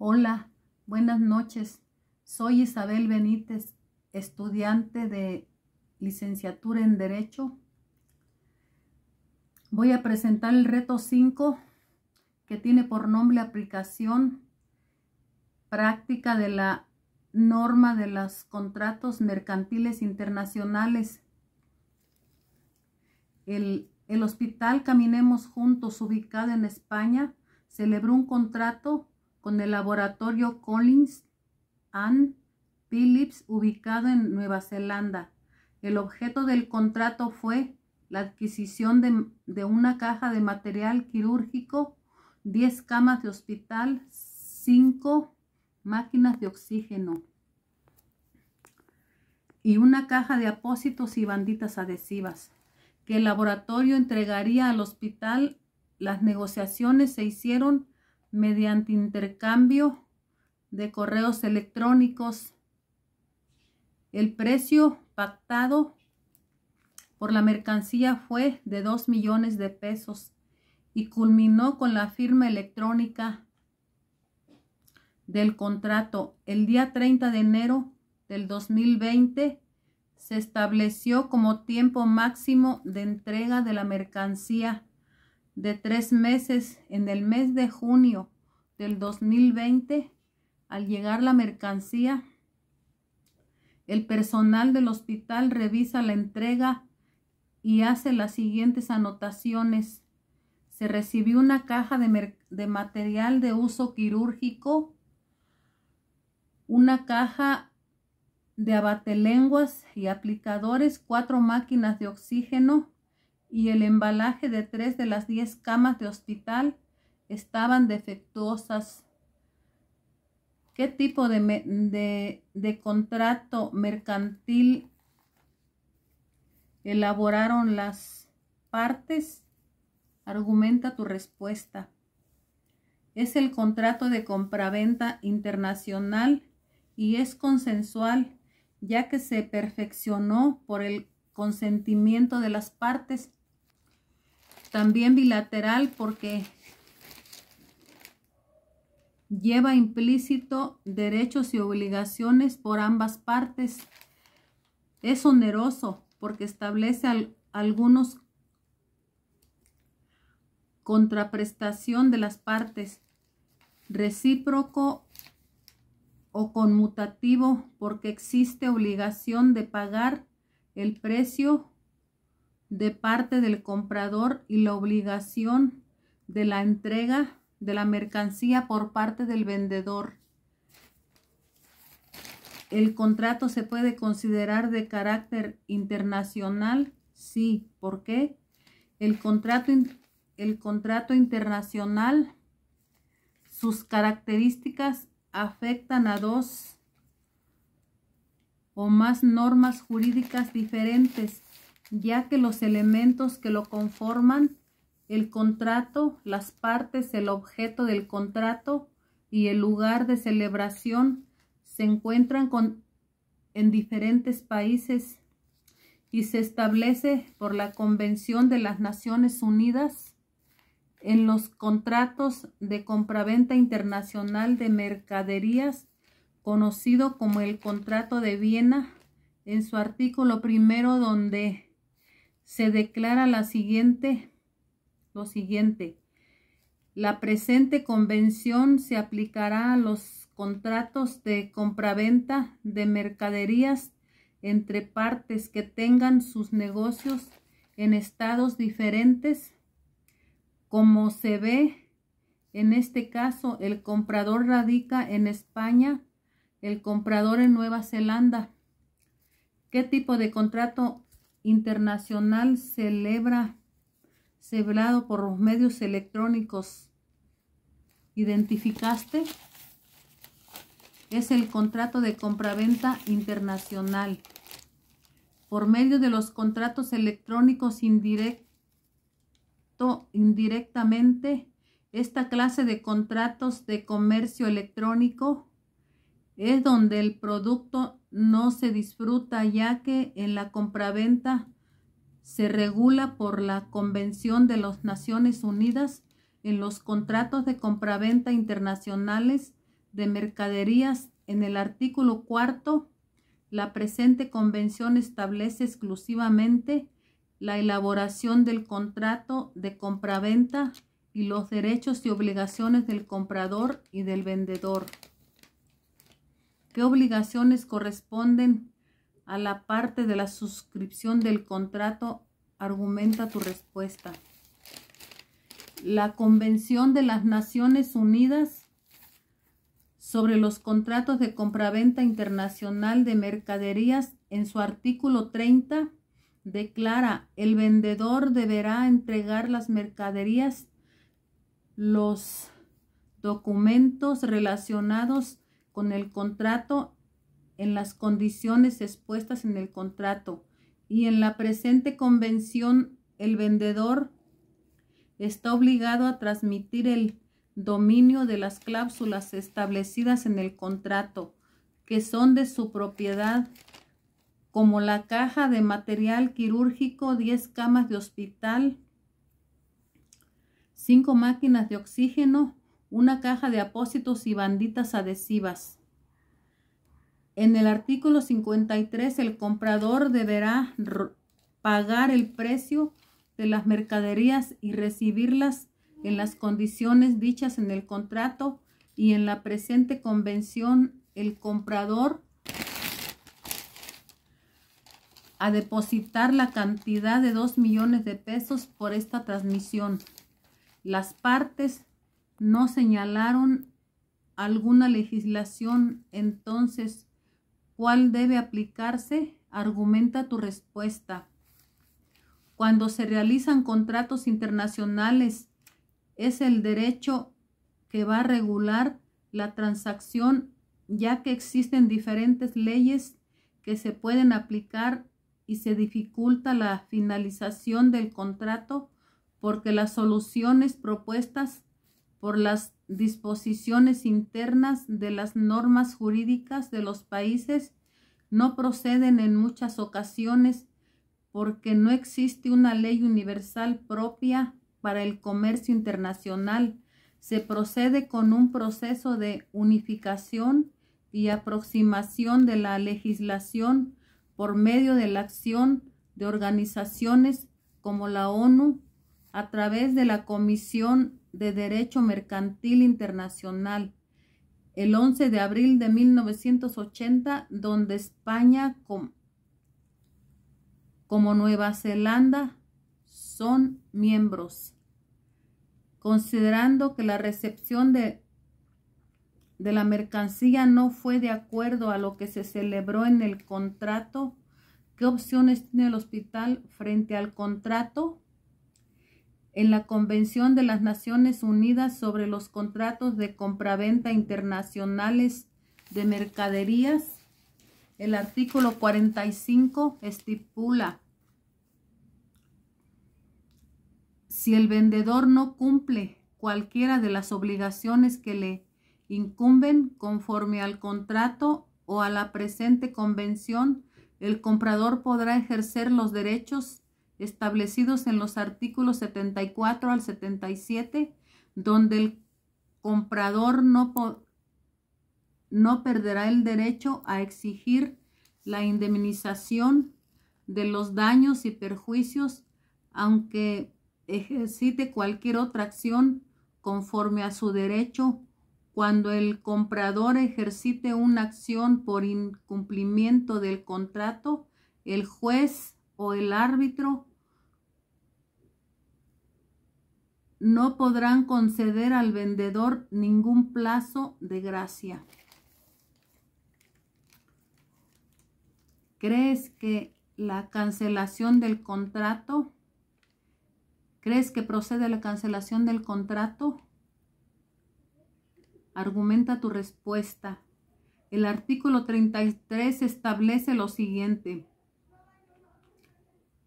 Hola, buenas noches. Soy Isabel Benítez, estudiante de licenciatura en Derecho. Voy a presentar el reto 5, que tiene por nombre aplicación práctica de la norma de los contratos mercantiles internacionales. El Hospital Caminemos Juntos, ubicado en España, celebró un contrato con el laboratorio Collins and Phillips, ubicado en Nueva Zelanda. El objeto del contrato fue la adquisición de una caja de material quirúrgico, 10 camas de hospital, 5 máquinas de oxígeno y una caja de apósitos y banditas adhesivas que el laboratorio entregaría al hospital. Las negociaciones se hicieron mediante intercambio de correos electrónicos. El precio pactado por la mercancía fue de 2 millones de pesos y culminó con la firma electrónica del contrato. El día 30 de enero del 2020 se estableció como tiempo máximo de entrega de la mercancía de 3 meses. En el mes de junio del 2020, al llegar la mercancía, el personal del hospital revisa la entrega y hace las siguientes anotaciones. Se recibió una caja de material de uso quirúrgico, una caja de abatelenguas y aplicadores, 4 máquinas de oxígeno y el embalaje de 3 de las 10 camas de hospital estaban defectuosas. ¿Qué tipo de contrato mercantil elaboraron las partes? Argumenta tu respuesta. Es el contrato de compraventa internacional y es consensual, ya que se perfeccionó por el consentimiento de las partes. También bilateral, porque lleva implícito derechos y obligaciones por ambas partes. Es oneroso porque establece algunos contraprestación de las partes. Recíproco o conmutativo, porque existe obligación de pagar el precio de parte del comprador y la obligación de la entrega de la mercancía por parte del vendedor. ¿El contrato se puede considerar de carácter internacional? Sí. ¿Por qué? El contrato internacional, sus características afectan a 2 o más normas jurídicas diferentes, ya que los elementos que lo conforman, el contrato, las partes, el objeto del contrato y el lugar de celebración, se encuentran en diferentes países y se establece por la Convención de las Naciones Unidas. En los contratos de compraventa internacional de mercaderías, conocido como el Contrato de Viena, en su artículo 1, donde se declara lo siguiente: la presente convención se aplicará a los contratos de compraventa de mercaderías entre partes que tengan sus negocios en estados diferentes. Como se ve en este caso, el comprador radica en España, el comprador en Nueva Zelanda. ¿Qué tipo de contrato internacional celebrado por los medios electrónicos identificaste? Es el contrato de compraventa internacional. Por medio de los contratos electrónicos indirectamente, esta clase de contratos de comercio electrónico es donde el producto no se disfruta, ya que en la compraventa se regula por la Convención de las Naciones Unidas. En los contratos de compraventa internacionales de mercaderías, en el artículo 4, la presente convención establece exclusivamente la elaboración del contrato de compraventa y los derechos y obligaciones del comprador y del vendedor. ¿Qué obligaciones corresponden a la parte de la suscripción del contrato? Argumenta tu respuesta. La Convención de las Naciones Unidas sobre los contratos de compraventa internacional de mercaderías, en su artículo 30, declara: el vendedor deberá entregar las mercaderías, los documentos relacionados con el contrato en las condiciones expuestas en el contrato, y en la presente convención el vendedor está obligado a transmitir el dominio de las cláusulas establecidas en el contrato, que son de su propiedad, como la caja de material quirúrgico, 10 camas de hospital, 5 máquinas de oxígeno, una caja de apósitos y banditas adhesivas. En el artículo 53, el comprador deberá pagar el precio de las mercaderías y recibirlas en las condiciones dichas en el contrato, y en la presente convención el comprador a depositar la cantidad de 2 millones de pesos por esta transmisión. Las partes no señalaron alguna legislación, entonces, ¿cuál debe aplicarse? Argumenta tu respuesta. Cuando se realizan contratos internacionales, es el derecho que va a regular la transacción, ya que existen diferentes leyes que se pueden aplicar y se dificulta la finalización del contrato porque las soluciones propuestas por las disposiciones internas de las normas jurídicas de los países no proceden en muchas ocasiones, porque no existe una ley universal propia para el comercio internacional. Se procede con un proceso de unificación y aproximación de la legislación por medio de la acción de organizaciones como la ONU, a través de la Comisión de Derecho Mercantil Internacional, el 11 de abril de 1980, donde España como Nueva Zelanda son miembros. Considerando que la recepción de la mercancía no fue de acuerdo a lo que se celebró en el contrato, ¿qué opciones tiene el hospital frente al contrato? En la Convención de las Naciones Unidas sobre los contratos de compraventa internacionales de mercaderías, el artículo 45 estipula: si el vendedor no cumple cualquiera de las obligaciones que le incumben conforme al contrato o a la presente convención, el comprador podrá ejercer los derechos establecidos en los artículos 74 al 77, donde el comprador no perderá el derecho a exigir la indemnización de los daños y perjuicios, aunque ejercite cualquier otra acción conforme a su derecho. Cuando el comprador ejercite una acción por incumplimiento del contrato, el juez o el árbitro no podrán conceder al vendedor ningún plazo de gracia. ¿Crees que la cancelación del contrato? ¿Crees que procede la cancelación del contrato? Argumenta tu respuesta. El artículo 33 establece lo siguiente: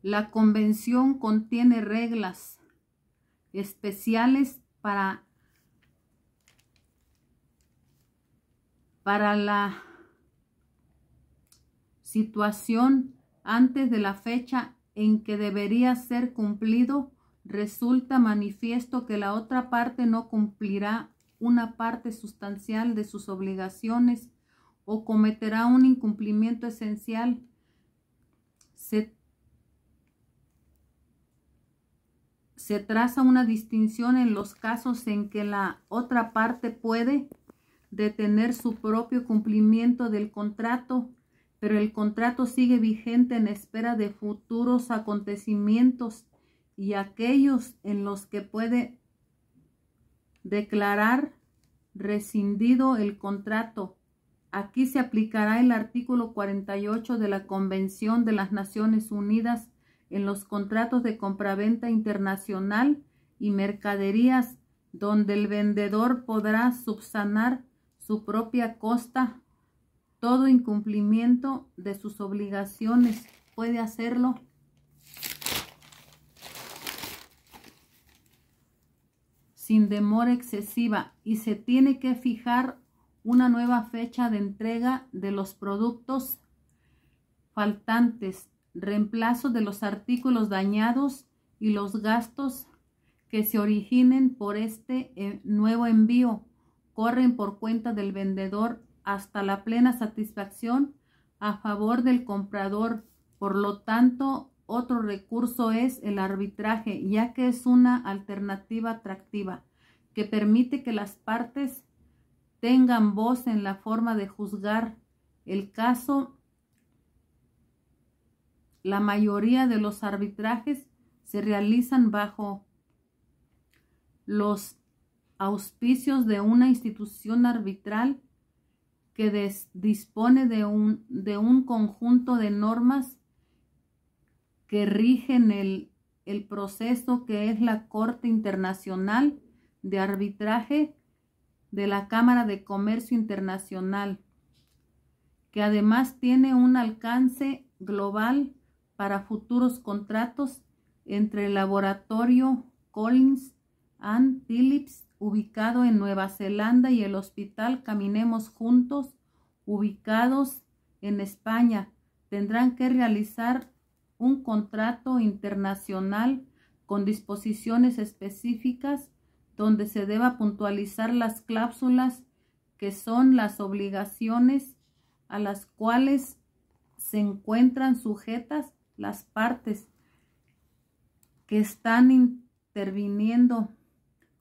la convención contiene reglas especiales para la situación antes de la fecha en que debería ser cumplido. Resulta manifiesto que la otra parte no cumplirá una parte sustancial de sus obligaciones o cometerá un incumplimiento esencial. Se traza una distinción en los casos en que la otra parte puede detener su propio cumplimiento del contrato, pero el contrato sigue vigente en espera de futuros acontecimientos, y aquellos en los que puede declarar rescindido el contrato. Aquí se aplicará el artículo 48 de la Convención de las Naciones Unidas en los contratos de compraventa internacional y mercaderías, donde el vendedor podrá subsanar su propia costa todo incumplimiento de sus obligaciones. Puede hacerlo sin demora excesiva, y se tiene que fijar una nueva fecha de entrega de los productos faltantes, reemplazo de los artículos dañados y los gastos que se originen por este nuevo envío corren por cuenta del vendedor hasta la plena satisfacción a favor del comprador. Por lo tanto, otro recurso es el arbitraje, ya que es una alternativa atractiva que permite que las partes tengan voz en la forma de juzgar el caso. La mayoría de los arbitrajes se realizan bajo los auspicios de una institución arbitral que dispone de un conjunto de normas que rigen el proceso, que es la Corte Internacional de Arbitraje de la Cámara de Comercio Internacional, que además tiene un alcance global para futuros contratos entre el laboratorio Collins and Phillips, ubicado en Nueva Zelanda, y el Hospital Caminemos Juntos, ubicados en España. Tendrán que realizar un contrato internacional con disposiciones específicas donde se deba puntualizar las cláusulas que son las obligaciones a las cuales se encuentran sujetas las partes que están interviniendo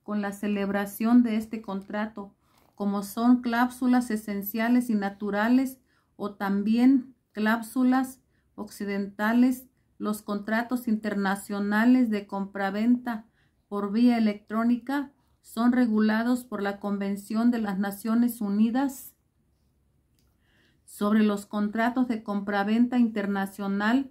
con la celebración de este contrato, como son cláusulas esenciales y naturales o también cláusulas occidentales. Los contratos internacionales de compraventa por vía electrónica son regulados por la Convención de las Naciones Unidas sobre los contratos de compraventa internacional,